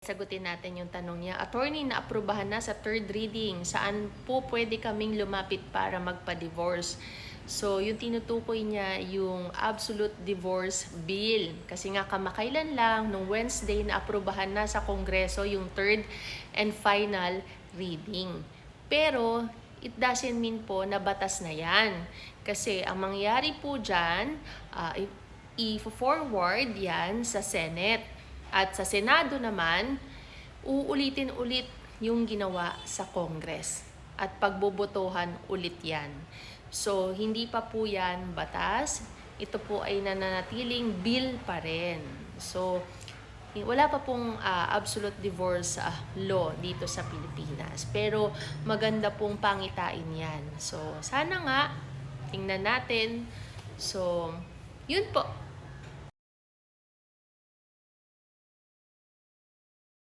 Sagutin natin yung tanong niya. Attorney, naaprubahan na sa third reading. Saan po pwede kaming lumapit para magpa-divorce? So, yung tinutukoy niya yung Absolute Divorce Bill. Kasi nga kamakailan lang, nung Wednesday, naaprubahan na sa Kongreso yung third and final reading. Pero, it doesn't mean po na batas na yan. Kasi ang mangyayari po dyan, i-forward yan sa Senate. At sa Senado naman, uulitin ulit yung ginawa sa Congress. At pagbobotohan ulit yan. So, hindi pa po yan batas. Ito po ay nananatiling bill pa rin. So, wala pa pong absolute divorce law dito sa Pilipinas. Pero maganda pong pangitain yan. So, sana nga, tingnan natin. So, yun po.